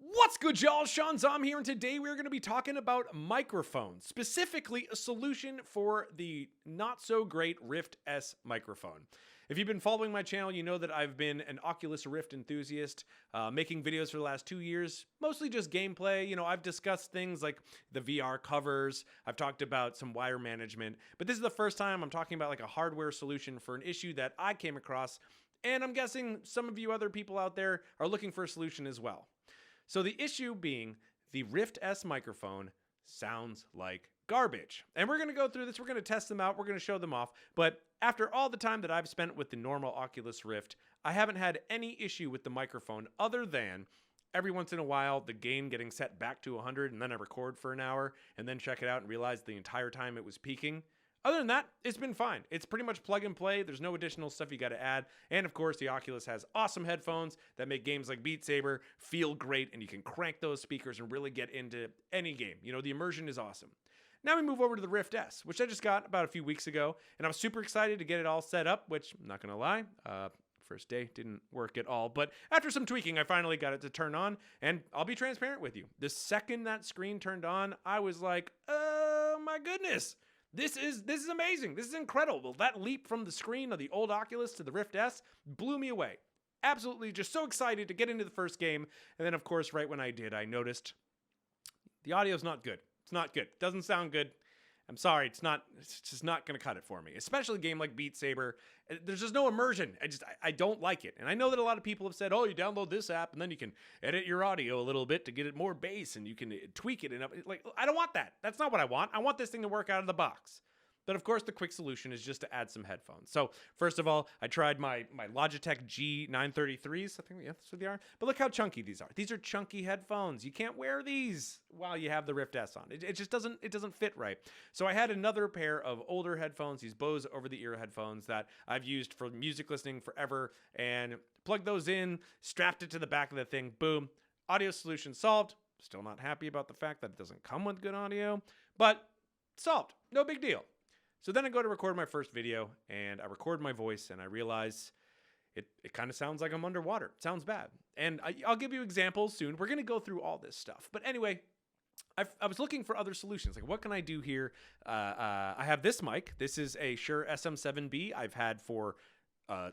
What's good, y'all? Shaun here, and today we're going to be talking about microphones, specifically a solution for the not-so-great Rift S microphone. If you've been following my channel, you know that I've been an Oculus Rift enthusiast, making videos for the last 2 years, mostly just gameplay. You know, I've discussed things like the VR covers, I've talked about some wire management, but this is the first time I'm talking about like a hardware solution for an issue that I came across, and I'm guessing some of you other people out there are looking for a solution as well. So the issue being the Rift S microphone sounds like garbage. And we're going to go through this. We're going to test them out. We're going to show them off. But after all the time that I've spent with the normal Oculus Rift, I haven't had any issue with the microphone other than every once in a while the gain getting set back to 100 and then I record for an hour and then check it out and realize the entire time it was peaking. Other than that, it's been fine. It's pretty much plug and play. There's no additional stuff you got to add. And of course, the Oculus has awesome headphones that make games like Beat Saber feel great, and you can crank those speakers and really get into any game. You know, the immersion is awesome. Now we move over to the Rift S, which I just got about a few weeks ago, and I was super excited to get it all set up, which I'm not going to lie, first day didn't work at all. But after some tweaking, I finally got it to turn on, and I'll be transparent with you. The second that screen turned on, I was like, oh my goodness. This is amazing. This is incredible. That leap from the screen of the old Oculus to the Rift S blew me away. Absolutely just so excited to get into the first game. And then, of course, right when I did, I noticed the audio's not good. It's not good. It doesn't sound good. I'm sorry. It's just not going to cut it for me. Especially a game like Beat Saber. There's just no immersion. I don't like it. And I know that a lot of people have said, oh, you download this app and then you can edit your audio a little bit to get it more bass and you can tweak it. And like, I don't want that. That's not what I want. I want this thing to work out of the box. But of course, the quick solution is just to add some headphones. So first of all, I tried my Logitech G933s. I think that's what they are. But look how chunky these are. These are chunky headphones. You can't wear these while you have the Rift S on. It just doesn't fit right. So I had another pair of older headphones, these Bose over-the-ear headphones that I've used for music listening forever, and plugged those in, strapped it to the back of the thing. Boom. Audio solution solved. Still not happy about the fact that it doesn't come with good audio, but solved. No big deal. So then I go to record my first video, and I record my voice, and I realize it kind of sounds like I'm underwater. It sounds bad. And I'll give you examples soon. We're going to go through all this stuff. But anyway, I was looking for other solutions. Like, what can I do here? I have this mic. This is a Shure SM7B I've had for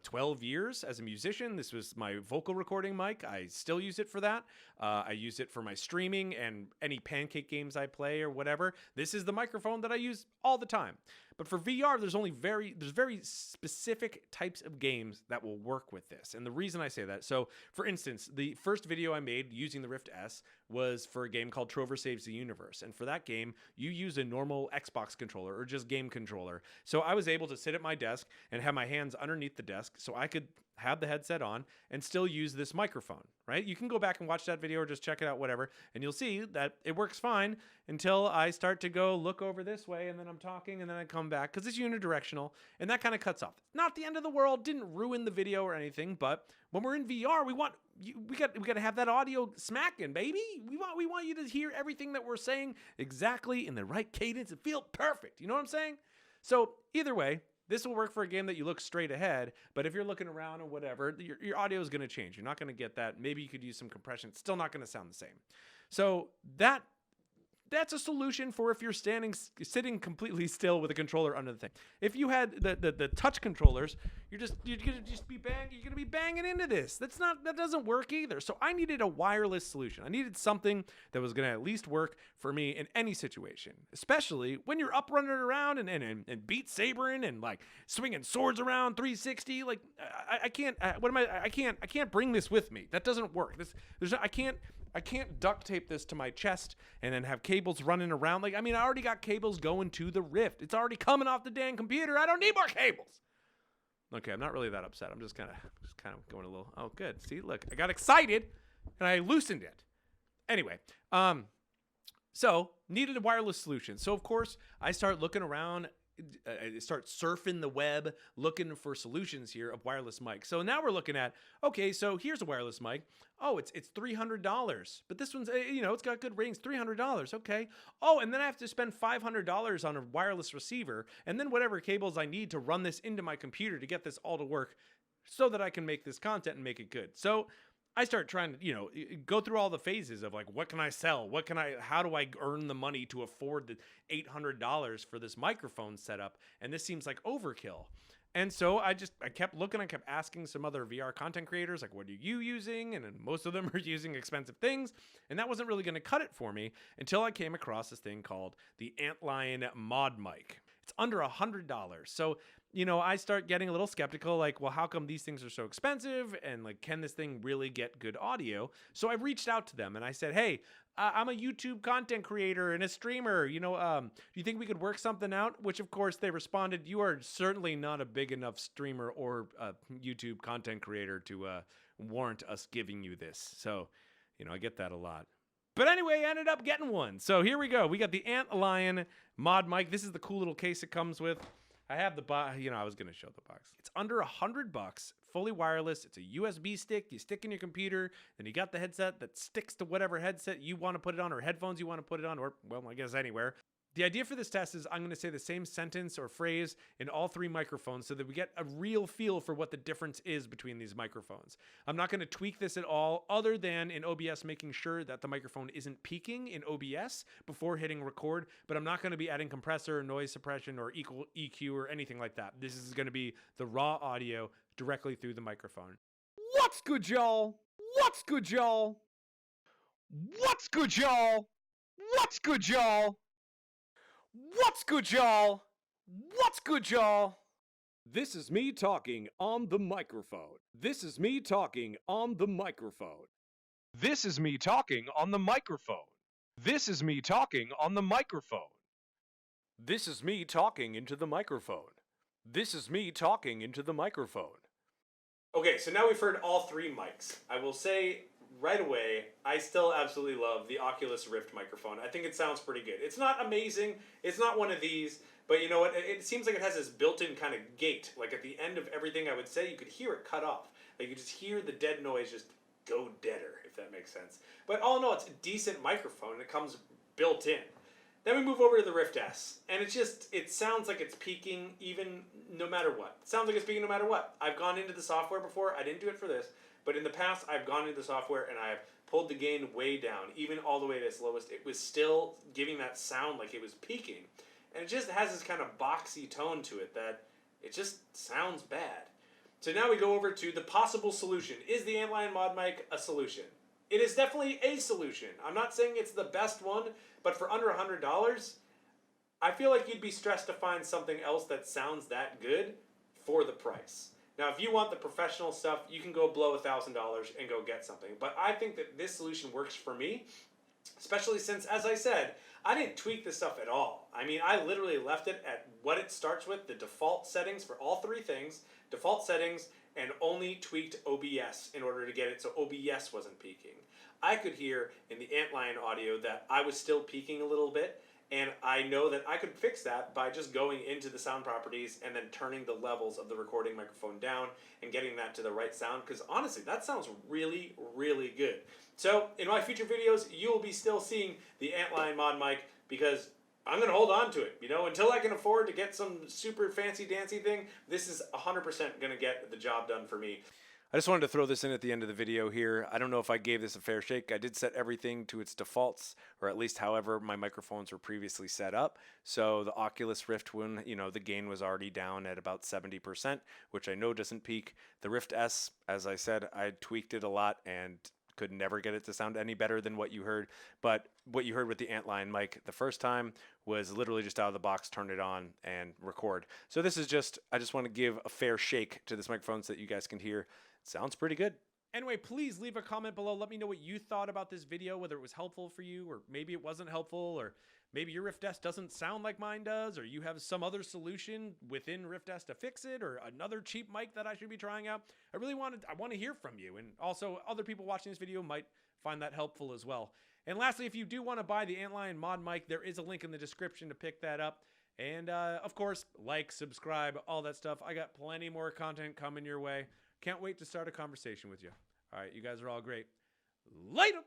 12 years as a musician. This was my vocal recording mic. I still use it for that. I use it for my streaming and any pancake games I play or whatever. This is the microphone that I use all the time. But for VR, there's very specific types of games that will work with this. And the reason I say that, so for instance, the first video I made using the Rift S was for a game called Trover Saves the Universe. And for that game, you use a normal Xbox controller or just game controller. So I was able to sit at my desk and have my hands underneath the desk so I could have the headset on and still use this microphone, right? You can go back and watch that video or just check it out, whatever, and you'll see that it works fine until I start to go look over this way and then I'm talking and then I come back because it's unidirectional and that kind of cuts off. Not the end of the world, didn't ruin the video or anything, but when we're in VR, we got to have that audio smacking, baby. We want you to hear everything that we're saying exactly in the right cadence and feel perfect. You know what I'm saying? So either way, this will work for a game that you look straight ahead, but if you're looking around or whatever, your audio is going to change. You're not going to get that. Maybe you could use some compression. It's still not going to sound the same. So that's a solution for if you're sitting completely still with a controller under the thing. If you had the touch controllers, you're gonna be banging into this. That doesn't work either. So I needed a wireless solution. I needed something that was gonna at least work for me in any situation, especially when you're up running around and Beat Sabering and like swinging swords around 360. Like I can't bring this with me. That doesn't work. I can't duct tape this to my chest and then have cables running around. Like, I mean, I already got cables going to the Rift. It's already coming off the damn computer. I don't need more cables. Okay, I'm not really that upset. I'm just kind of going a little, oh, good. See, look, I got excited and I loosened it. Anyway, so needed a wireless solution. So, of course, I start looking around. I start surfing the web looking for solutions here of wireless mics. So now we're looking at, okay, so here's a wireless mic. Oh, it's $300, but this one's, it's got good ratings, $300. Okay. Oh, and then I have to spend $500 on a wireless receiver and then whatever cables I need to run this into my computer to get this all to work so that I can make this content and make it good. So I start trying to, go through all the phases of like, what can I sell? How do I earn the money to afford the $800 for this microphone setup? And this seems like overkill. And so I kept looking, I kept asking some other VR content creators, like, what are you using? And then most of them are using expensive things. And that wasn't really going to cut it for me until I came across this thing called the Antlion ModMic. It's under $100. So, I start getting a little skeptical, like, well, how come these things are so expensive? And like, can this thing really get good audio? So I reached out to them and I said, hey, I'm a YouTube content creator and a streamer. Do you think we could work something out? Which, of course, they responded, you are certainly not a big enough streamer or YouTube content creator to warrant us giving you this. So, I get that a lot. But anyway, I ended up getting one. So here we go. We got the Antlion ModMic. This is the cool little case it comes with. I have the box, I was going to show the box. It's under $100, fully wireless. It's a USB stick. You stick in your computer, then you got the headset that sticks to whatever headset you want to put it on or headphones you want to put it on, or, well, I guess anywhere. The idea for this test is I'm going to say the same sentence or phrase in all three microphones so that we get a real feel for what the difference is between these microphones. I'm not going to tweak this at all other than in OBS making sure that the microphone isn't peaking in OBS before hitting record, but I'm not going to be adding compressor, noise suppression, or equal EQ or anything like that. This is going to be the raw audio directly through the microphone. What's good, y'all? What's good, y'all? What's good, y'all? What's good, y'all? What's good, y'all? What's good, y'all? This is me talking on the microphone. This is me talking on the microphone. This is me talking on the microphone. This is me talking on the microphone. This is me talking into the microphone. This is me talking into the microphone. Okay, so now we've heard all three mics. I will say right away, I still absolutely love the Oculus Rift microphone. I think it sounds pretty good. It's not amazing. It's not one of these, but you know what? It seems like it has this built-in kind of gate. Like at the end of everything I would say, you could hear it cut off. Like you just hear the dead noise just go deader, if that makes sense. But all in all, it's a decent microphone and it comes built in. Then we move over to the Rift S, and it sounds like it's peaking even no matter what. It sounds like it's peaking no matter what. I've gone into the software before. I didn't do it for this. But in the past, I've gone into the software and I've pulled the gain way down, even all the way to its lowest. It was still giving that sound like it was peaking. And it just has this kind of boxy tone to it that it just sounds bad. So now we go over to the possible solution. Is the Antlion ModMic a solution? It is definitely a solution. I'm not saying it's the best one, but for under $100, I feel like you'd be stressed to find something else that sounds that good for the price. Now, if you want the professional stuff, you can go blow $1,000 and go get something. But I think that this solution works for me, especially since, as I said, I didn't tweak this stuff at all. I mean, I literally left it at what it starts with, the default settings for all three things, default settings, and only tweaked OBS in order to get it so OBS wasn't peaking. I could hear in the Antlion audio that I was still peaking a little bit, and I know that I could fix that by just going into the sound properties and then turning the levels of the recording microphone down and getting that to the right sound, because honestly, that sounds really, really good. So in my future videos, you will be still seeing the Antlion ModMic because I'm going to hold on to it. Until I can afford to get some super fancy dancy thing, this is 100% going to get the job done for me. I just wanted to throw this in at the end of the video here. I don't know if I gave this a fair shake. I did set everything to its defaults, or at least however my microphones were previously set up. So the Oculus Rift one, the gain was already down at about 70%, which I know doesn't peak. The Rift S, as I said, I tweaked it a lot and could never get it to sound any better than what you heard. But what you heard with the Antlion mic the first time was literally just out of the box, turn it on and record. So this is I just want to give a fair shake to this microphone so that you guys can hear. Sounds pretty good. Anyway, please leave a comment below. Let me know what you thought about this video, whether it was helpful for you, or maybe it wasn't helpful, or maybe your Rift S doesn't sound like mine does, or you have some other solution within Rift S to fix it, or another cheap mic that I should be trying out. I want to hear from you, and also other people watching this video might find that helpful as well. And lastly, if you do want to buy the Antlion ModMic, there is a link in the description to pick that up. And of course, like, subscribe, all that stuff. I got plenty more content coming your way. Can't wait to start a conversation with you. All right, you guys are all great. Later!